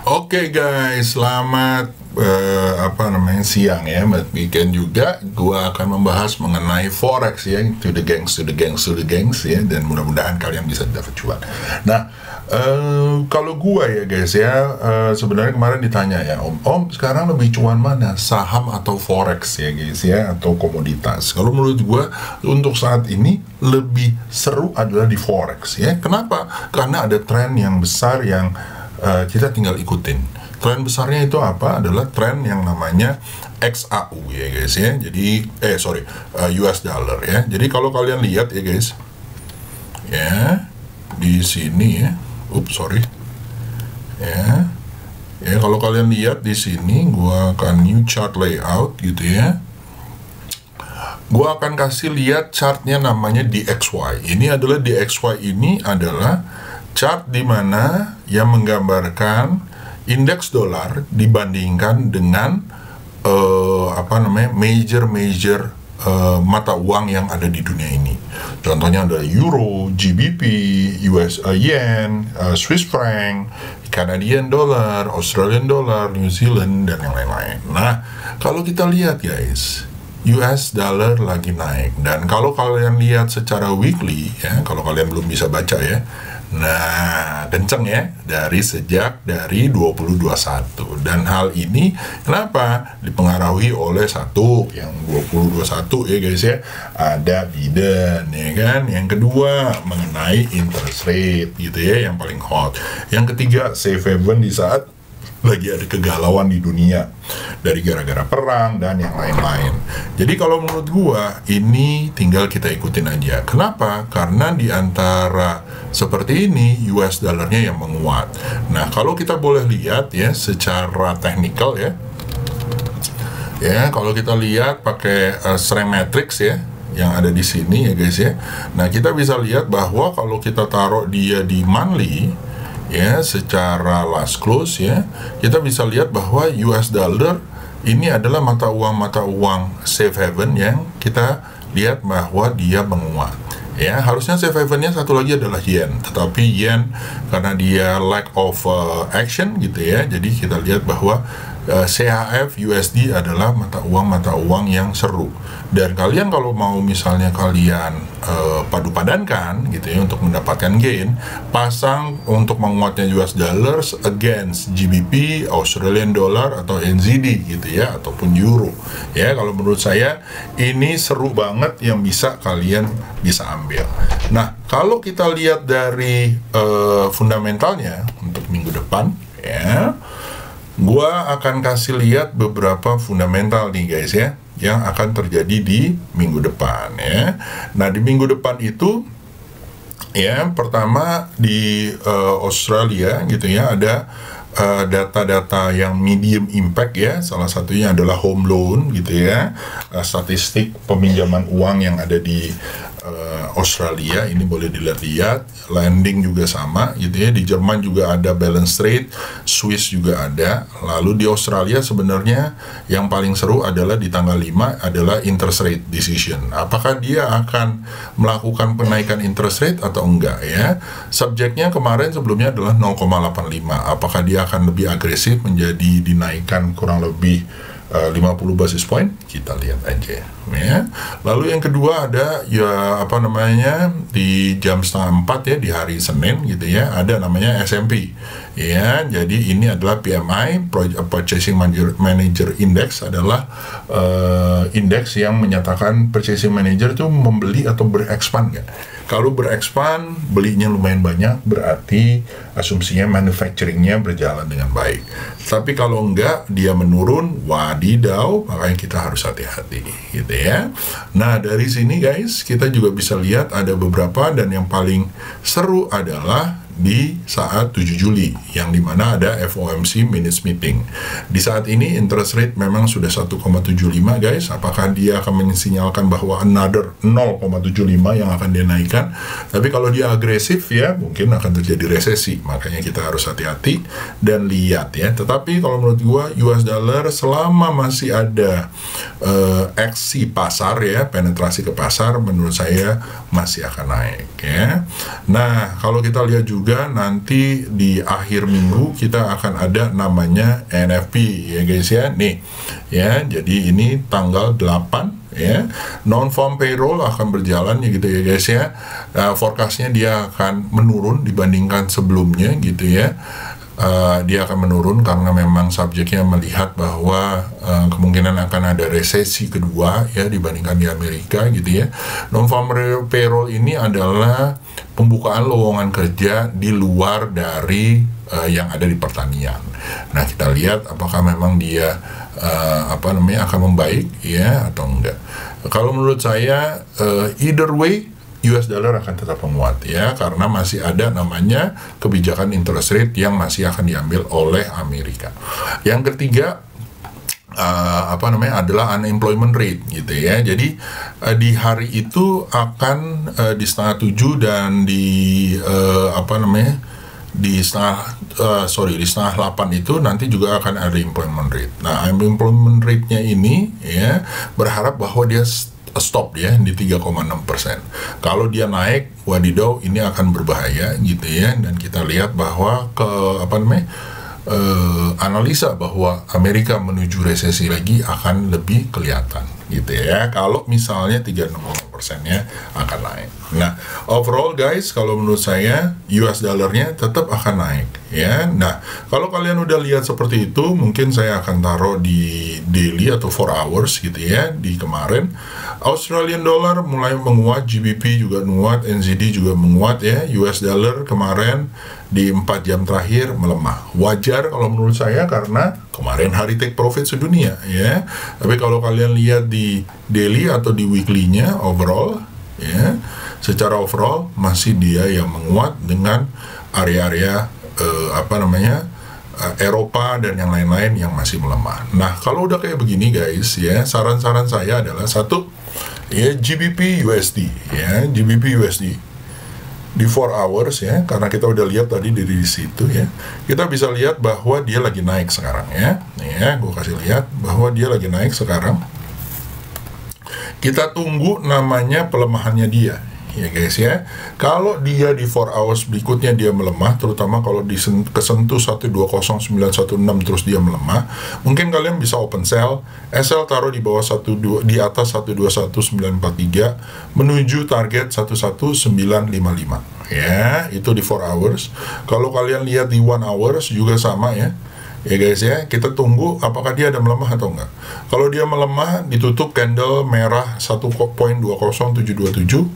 Oke guys, selamat siang ya, weekend juga. Gua akan membahas mengenai forex ya, to the gangs ya, dan mudah-mudahan kalian bisa dapat cuan. Nah, kalau gua ya guys ya, sebenarnya kemarin ditanya ya, Om sekarang lebih cuan mana, saham atau forex ya guys ya, atau komoditas? Kalau menurut gua untuk saat ini lebih seru adalah di forex ya. Kenapa? Karena ada tren yang besar yang kita tinggal ikutin. Tren besarnya itu apa? Adalah tren yang namanya XAU ya guys ya. Jadi US dollar ya. Jadi kalau kalian lihat ya guys, ya di sini ya. Ya kalau kalian lihat di sini, gua akan new chart layout gitu ya. Gua akan kasih lihat chartnya namanya DXY. Ini adalah DXY, ini adalah chart di mana yang menggambarkan indeks dolar dibandingkan dengan major mata uang yang ada di dunia ini. Contohnya ada Euro, GBP, US Yen, Swiss franc, Canadian dollar, Australian dollar, New Zealand, dan yang lain-lain. Nah, kalau kita lihat guys, US dollar lagi naik, dan kalau kalian lihat secara weekly ya, kalau kalian belum bisa baca ya, nah kenceng ya sejak dari 2021, dan hal ini kenapa dipengaruhi oleh satu yang 2021 ya guys ya, ada Biden ya kan, yang kedua mengenai interest rate gitu ya yang paling hot, yang ketiga safe haven di saat lagi ada kegalauan di dunia dari gara-gara perang dan yang lain-lain. Jadi kalau menurut gua ini tinggal kita ikutin aja. Kenapa? Karena di antara seperti ini US dollarnya yang menguat. Nah, kalau kita boleh lihat ya secara teknikal ya. Ya, kalau kita lihat pakai strength matrix ya yang ada di sini ya guys ya. Nah, kita bisa lihat bahwa kalau kita taruh dia di monthly ya, secara last close ya, kita bisa lihat bahwa US dollar ini adalah mata uang safe haven yang kita lihat bahwa dia menguat ya. Harusnya safe havennya satu lagi adalah yen, tetapi yen karena dia lack of action gitu ya, jadi kita lihat bahwa CHF USD adalah mata uang yang seru. Dan kalian kalau mau misalnya kalian padu-padankan gitu ya untuk mendapatkan gain, pasang untuk menguatnya US dollars against GBP, Australian dollar atau NZD gitu ya, ataupun euro ya. Kalau menurut saya ini seru banget yang bisa kalian bisa ambil. Nah, kalau kita lihat dari fundamentalnya untuk minggu depan ya, gua akan kasih lihat beberapa fundamental nih guys ya, yang akan terjadi di minggu depan ya. Nah, di minggu depan itu ya, pertama di Australia gitu ya, ada data-data yang medium impact ya, salah satunya adalah home loan gitu ya, statistik peminjaman uang yang ada di Australia ini boleh dilihat-lihat, lending juga sama gitu ya. Di Jerman juga ada balance rate, Swiss juga ada. Lalu di Australia sebenarnya yang paling seru adalah di tanggal 5 adalah interest rate decision. Apakah dia akan melakukan penaikan interest rate atau enggak ya? Subjeknya kemarin sebelumnya adalah 0,85. Apakah dia akan lebih agresif menjadi dinaikkan kurang lebih 50 basis point? Kita lihat aja ya. Lalu yang kedua ada ya di jam 3:30 ya, di hari Senin gitu ya, ada namanya S&P ya. Jadi ini adalah PMI, Purchasing Manager Index, adalah indeks yang menyatakan purchasing manager itu membeli atau berekspan nggak. Kalau berekspan, belinya lumayan banyak, berarti asumsinya manufacturingnya berjalan dengan baik. Tapi kalau enggak, dia menurun, wadidaw, makanya kita harus hati-hati gitu ya. Nah, dari sini guys, kita juga bisa lihat ada beberapa, dan yang paling seru adalah di saat 7 Juli yang dimana ada FOMC minutes meeting. Di saat ini interest rate memang sudah 1,75 guys. Apakah dia akan mensinyalkan bahwa another 0,75 yang akan dia naikkan? Tapi kalau dia agresif ya mungkin akan terjadi resesi. Makanya kita harus hati-hati dan lihat ya. Tetapi kalau menurut gua US dollar selama masih ada aksi pasar ya, penetrasi ke pasar, menurut saya masih akan naik ya. Nah, kalau kita lihat juga juga nanti di akhir minggu kita akan ada namanya NFP ya guys ya. Nih ya, jadi ini tanggal 8 ya, non-farm payroll akan berjalan ya gitu ya guys ya. Forecastnya dia akan menurun dibandingkan sebelumnya gitu ya. Dia akan menurun karena memang subjeknya melihat bahwa kemungkinan akan ada resesi kedua ya dibandingkan di Amerika gitu ya. Non-farm payroll ini adalah pembukaan lowongan kerja di luar dari yang ada di pertanian. Nah, kita lihat apakah memang dia akan membaik ya atau enggak. Kalau menurut saya either way US dollar akan tetap menguat ya, karena masih ada namanya kebijakan interest rate yang masih akan diambil oleh Amerika. Yang ketiga adalah unemployment rate gitu ya. Jadi di hari itu akan di 6:30 dan di di setengah 8 itu nanti juga akan ada employment rate. Nah, employment rate-nya ini ya berharap bahwa dia stop ya di 3,6%. Kalau dia naik, wadidaw, ini akan berbahaya gitu ya. Dan kita lihat bahwa analisa bahwa Amerika menuju resesi lagi akan lebih kelihatan gitu ya. Kalau misalnya 3,6%-nya akan naik. Nah, overall guys, kalau menurut saya US dollarnya tetap akan naik ya. Nah, kalau kalian udah lihat seperti itu, mungkin saya akan taruh di daily atau 4 hours gitu ya. Di kemarin Australian dollar mulai menguat, GBP juga menguat, NZD juga menguat ya. US dollar kemarin di 4 jam terakhir melemah. Wajar kalau menurut saya karena kemarin hari take profit sedunia ya. Tapi kalau kalian lihat di daily atau di weekly-nya overall ya, secara overall masih dia yang menguat dengan area-area Eropa dan yang lain-lain yang masih melemah. Nah, kalau udah kayak begini guys ya, saran-saran saya adalah satu ya, GBP USD ya, GBP USD di 4 hours ya, karena kita udah lihat tadi dari situ ya, kita bisa lihat bahwa dia lagi naik sekarang ya. Nih ya, gue kasih lihat bahwa dia lagi naik sekarang. Kita tunggu namanya pelemahannya dia ya guys ya. Kalau dia di 4 hours berikutnya dia melemah, terutama kalau kesentuh 120916 terus dia melemah, mungkin kalian bisa open sell, SL taruh di bawah di atas 121943 menuju target 11955 ya, itu di 4 hours. Kalau kalian lihat di 1 hours juga sama ya. Ya guys ya, kita tunggu apakah dia ada melemah atau enggak. Kalau dia melemah, ditutup candle merah 1.20727,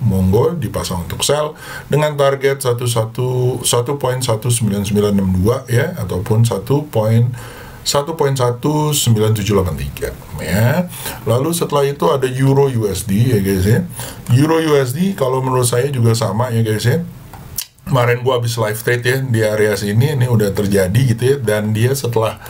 monggo dipasang untuk sell dengan target 1.19962 ya, ataupun 1.19783 ya. Lalu setelah itu ada Euro USD ya guys ya. Euro USD kalau menurut saya juga sama ya guys ya. Kemarin gua habis live trade ya di area sini, ini udah terjadi gitu ya, dan dia setelah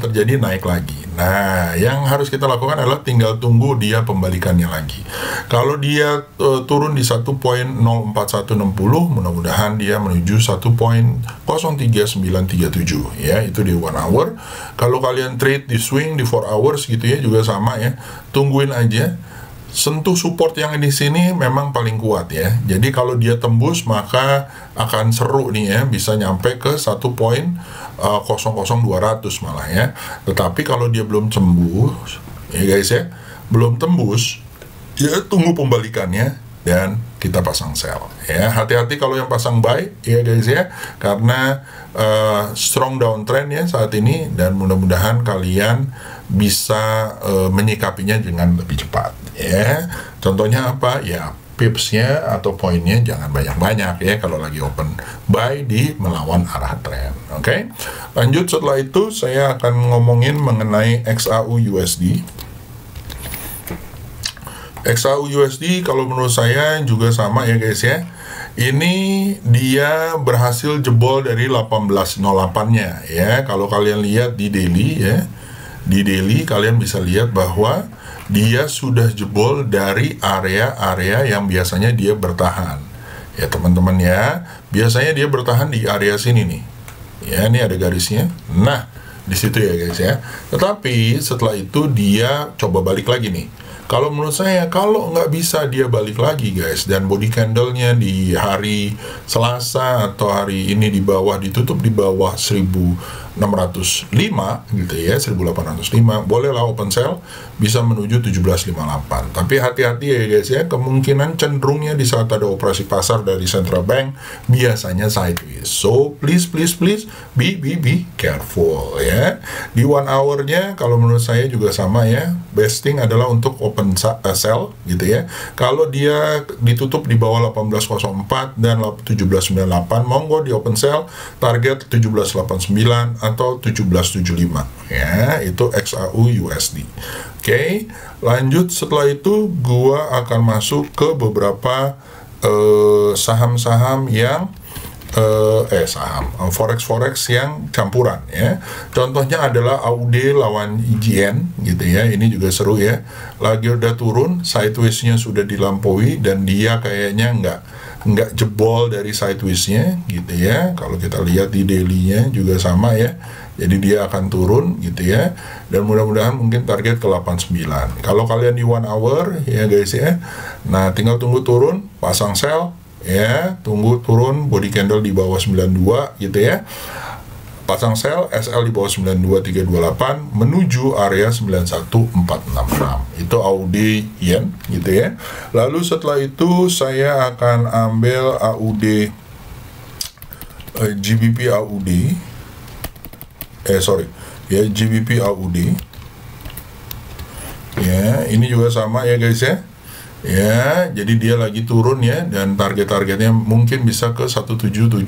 terjadi naik lagi. Nah, yang harus kita lakukan adalah tinggal tunggu dia pembalikannya lagi. Kalau dia turun di 1.04160, mudah-mudahan dia menuju 1.03937 ya, itu di 1 hour. Kalau kalian trade di swing di 4 hours gitu ya, juga sama ya, tungguin aja. Sentuh support yang di sini memang paling kuat ya. Jadi kalau dia tembus maka akan seru nih ya, bisa nyampe ke 1.00200 malah ya. Tetapi kalau dia belum tembus ya guys ya, belum tembus, ya tunggu pembalikannya dan kita pasang sell ya. Hati-hati kalau yang pasang buy ya guys ya, karena strong downtrend ya saat ini, dan mudah-mudahan kalian bisa menyikapinya dengan lebih cepat ya. Contohnya apa ya, pipsnya atau poinnya jangan banyak-banyak ya kalau lagi open buy di melawan arah trend. Oke, lanjut setelah itu saya akan ngomongin mengenai XAU USD. XAU USD kalau menurut saya juga sama ya guys ya. Ini dia berhasil jebol dari 1808-nya ya. Kalau kalian lihat di daily ya, di daily kalian bisa lihat bahwa dia sudah jebol dari area-area yang biasanya dia bertahan ya teman-teman ya. Biasanya dia bertahan di area sini nih ya, ini ada garisnya. Nah, di situ ya guys ya. Tetapi setelah itu dia coba balik lagi nih. Kalau menurut saya, kalau nggak bisa dia balik lagi guys, dan body candle-nya di hari Selasa atau hari ini di bawah, ditutup di bawah 1605 gitu ya, 1805, bolehlah open sell bisa menuju 1758. Tapi hati-hati ya guys ya, kemungkinan cenderungnya di saat ada operasi pasar dari central bank biasanya sideways. So please be careful ya. Di 1 hour-nya kalau menurut saya juga sama ya, best thing adalah untuk open sell gitu ya. Kalau dia ditutup di bawah 1804 dan 1798, monggo di open sell, target 1789 atau 1775 ya, itu XAU USD. Oke, lanjut setelah itu gua akan masuk ke beberapa saham-saham yang forex yang campuran ya. Contohnya adalah AUD lawan IGN gitu ya. Ini juga seru ya. Lagi udah turun, sideways-nya sudah dilampaui dan dia kayaknya nggak jebol dari sideways-nya gitu ya. Kalau kita lihat di daily-nya juga sama ya. Jadi dia akan turun gitu ya. Dan mudah-mudahan mungkin target ke 89. Kalau kalian di 1 hour ya guys ya. Nah, tinggal tunggu turun, pasang sell ya, tunggu turun body candle di bawah 92 gitu ya. Pasang sell SL di bawah 92328 menuju area 91466. Itu AUD yen gitu ya. Lalu setelah itu saya akan ambil AUD GBP AUD GBP AUD ya. Ini juga sama ya guys ya. Ya, jadi dia lagi turun ya, dan target-targetnya mungkin bisa ke 177046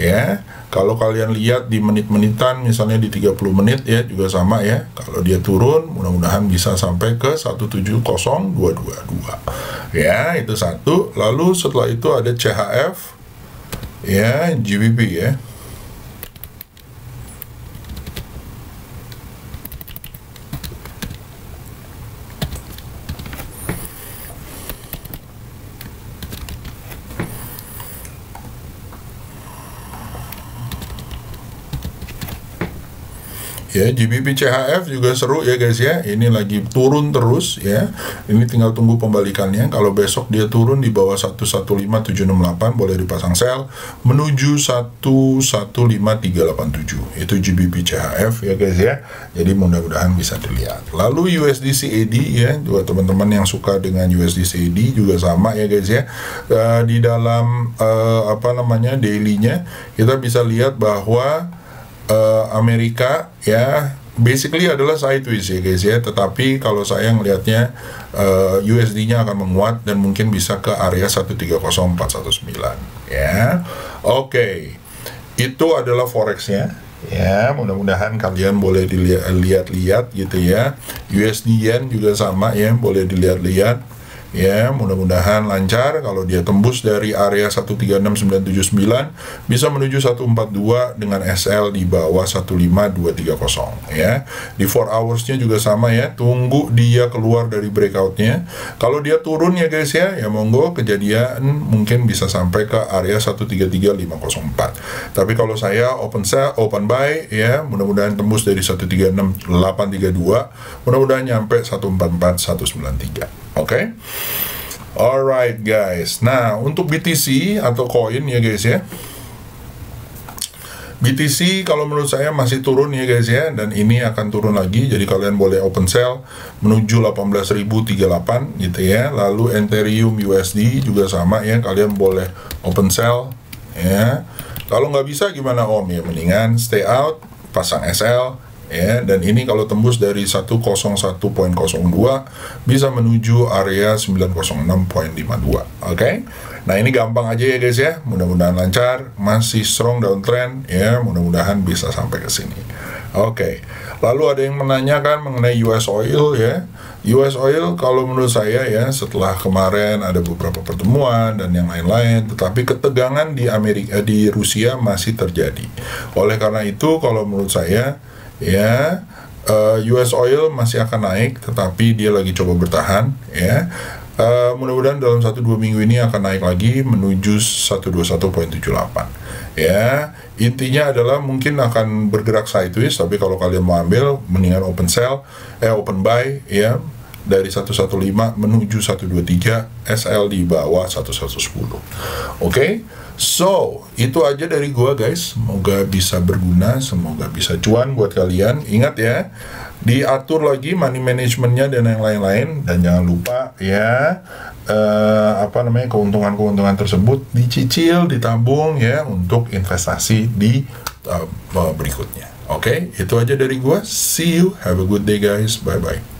ya. Kalau kalian lihat di menit-menitan, misalnya di 30 menit ya, juga sama ya. Kalau dia turun, mudah-mudahan bisa sampai ke 170222 ya, itu satu. Lalu setelah itu ada CHF ya, GBP ya. Ya, GBP CHF juga seru ya guys ya. Ini lagi turun terus ya. Ini tinggal tunggu pembalikannya. Kalau besok dia turun di bawah 115768, boleh dipasang sell menuju 115387. Itu GBP CHF ya guys ya. Jadi mudah-mudahan bisa dilihat. Lalu USD CAD ya, juga teman-teman yang suka dengan USD CAD juga sama ya guys ya. Di dalam daily-nya kita bisa lihat bahwa Amerika ya basically adalah sideways ya guys ya, tetapi kalau saya ngelihatnya USD-nya akan menguat dan mungkin bisa ke area 130419 ya. Oke. Itu adalah forex-nya ya, mudah-mudahan kalian boleh dilihat-lihat gitu ya. USD yen juga sama ya, boleh dilihat-lihat ya, mudah-mudahan lancar. Kalau dia tembus dari area 136979 bisa menuju 142 dengan SL di bawah 15230 ya. Di 4 hours-nya juga sama ya, tunggu dia keluar dari breakout-nya. Kalau dia turun ya guys ya, ya monggo, kejadian mungkin bisa sampai ke area 133504. Tapi kalau saya open sell, open buy ya, mudah-mudahan tembus dari 146832, mudah-mudahan nyampe 144193. Oke. Alright guys. Nah, untuk BTC atau koin ya guys ya. BTC kalau menurut saya masih turun ya guys ya, dan ini akan turun lagi. Jadi kalian boleh open sell menuju 18.038 gitu ya. Lalu Ethereum USD juga sama ya, kalian boleh open sell ya. Kalau nggak bisa gimana Om ya, mendingan stay out, pasang SL ya. Dan ini kalau tembus dari 101.02 bisa menuju area 906.52. Oke. Nah, ini gampang aja ya guys ya. Mudah-mudahan lancar, masih strong downtrend ya, mudah-mudahan bisa sampai ke sini. Oke. Lalu ada yang menanyakan mengenai US oil ya. US oil kalau menurut saya ya, setelah kemarin ada beberapa pertemuan dan yang lain-lain, tetapi ketegangan di Rusia masih terjadi. Oleh karena itu kalau menurut saya ya, US oil masih akan naik, tetapi dia lagi coba bertahan ya. Mudah-mudahan dalam 1-2 minggu ini akan naik lagi menuju 121.78 ya. Intinya adalah mungkin akan bergerak sideways, tapi kalau kalian mau ambil mendingan open buy ya. dari 115 menuju 123, SL di bawah 1110. Oke, so itu aja dari gua guys. Semoga bisa berguna, semoga bisa cuan buat kalian. Ingat ya, diatur lagi money managementnya dan yang lain-lain, dan jangan lupa ya keuntungan-keuntungan tersebut dicicil, ditabung ya untuk investasi di berikutnya. Oke, itu aja dari gua. See you, have a good day guys, bye bye.